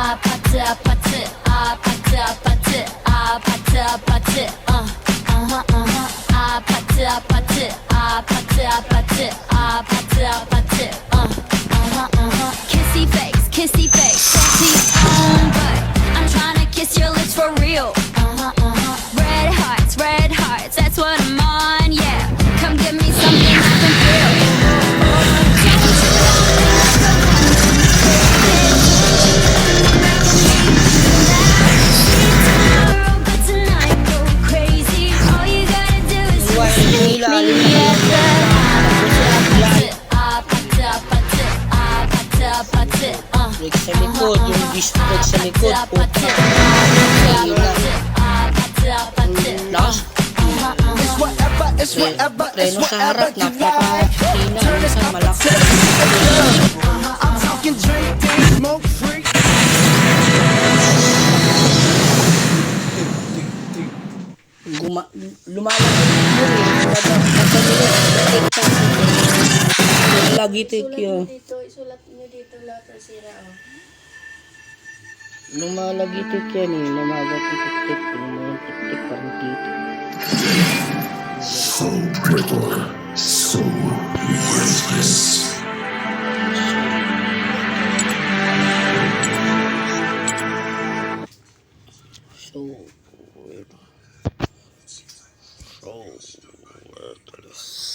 아파트 아파트 아파트 아파트 아파트 아파트 아파트 아파트 아파트 아파트 아파트 아파트 kissy face sexy but I'm trying to kiss your lips for real red hearts that's what I'm on yeah come give me something I can feel but tonight go crazy all you gotta do is meet me at the 아파트 아파트 아파트 아파트 Brake sa likod, yung disc brake sa likod. Puta. Lakas. Preno sa harap, napaka-hina. Minsan malaki. Lumalaki yun. Lagi take yun. Isulat nyo dito lahat ng sira. Lumalagitik yan eh. Lumalagitik. Lumalantik-tik parang tito. So brittle, so worthless. So weird. So worthless.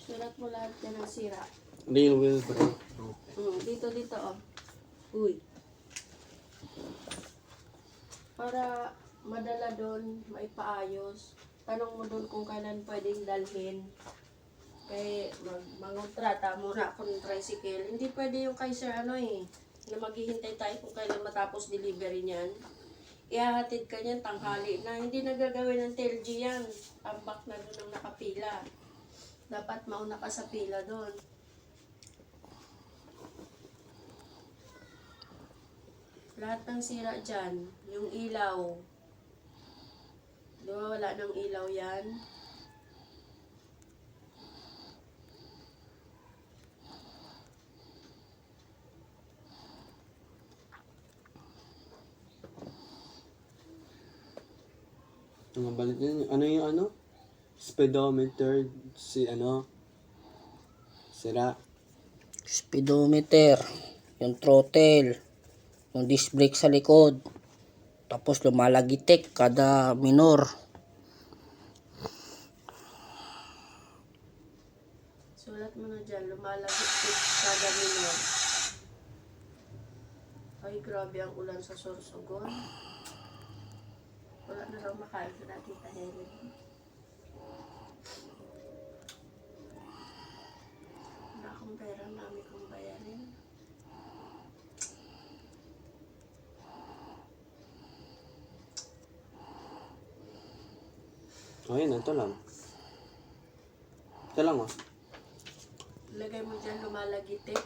Sulat mo lahat yan ng sira. Real will bro. Dito oh. Uy. Para madala doon, maipaayos. Tanong mo doon kung kailan pwedeng dalhin. Kaya mangontrata muna ako ng tricycle. Hindi pwede yung kay sir na maghihintay tayo kung kailan matapos delivery niyan. Ihahatid ka niyan tanghali na. Hindi nagagawin ng TLG yan. Tambak na doon ang nakapila. Dapat mauna ka sa pila doon. Lahat ng sira dyan, yung ilaw. Di ba wala ng ilaw yan? Ang balit yun. Ano yung ano? Speedometer. Sira. Speedometer. Yung throttle. Yung disc brake sa likod. Tapos lumalagitik kada minor. Sulat mo na dyan, lumalagit kada minor. Ay, grabe ang ulan sa Sorsogon. Wala na raw makain sa natin Helen. Wala akong pera, mami kong bayarin. Ayun, ito lang. Ito lang oh. Lagay mo dyan lumalagitik,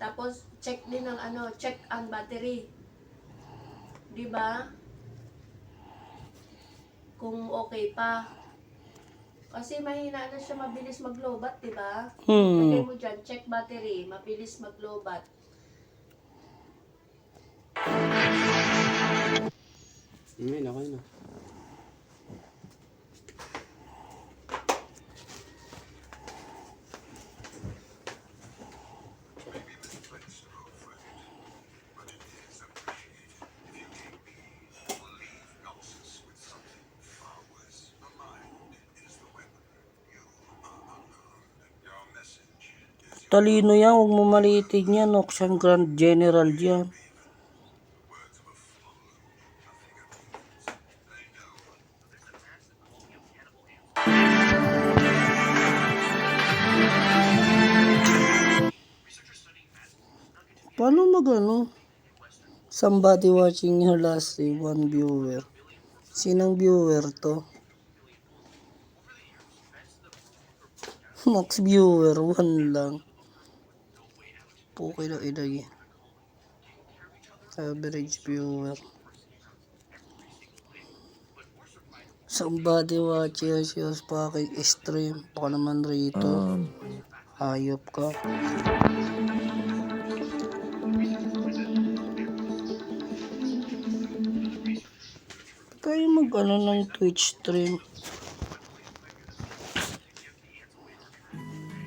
Tapos, check din ang check ang battery. Diba? Kung okay pa. Kasi mahina na siya, mabilis mag-lowbat, diba? Lagay mo dyan, check battery, mabilis mag-lowbat. Ayun, okay na. Talino yan, huwag mo maliitin yan. Siyang Grand General yan. Paano Somebody watching your last day, one viewer. Sinang viewer to? Max viewer, 1 lang. Okay na ilagay. Average viewer. Somebody watches your fucking stream. Baka naman rito. Hayop ka. Kayo mag-ano ng Twitch stream.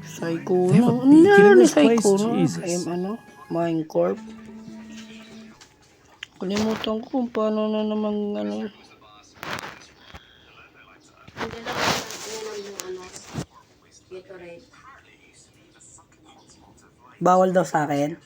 Psycho na. Ano ni Psycho na? Minecorp. Kalimutan ko kung paano na namang ano. Hindi lang uminom ng ano, Gatorade. Bawal daw sa akin.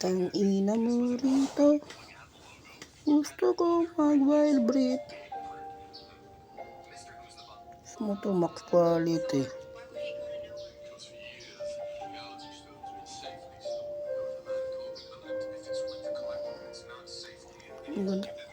Tang ina mo rito. Gusto ko mag-vibrate. Gusto mo to max quality. Ang ganda.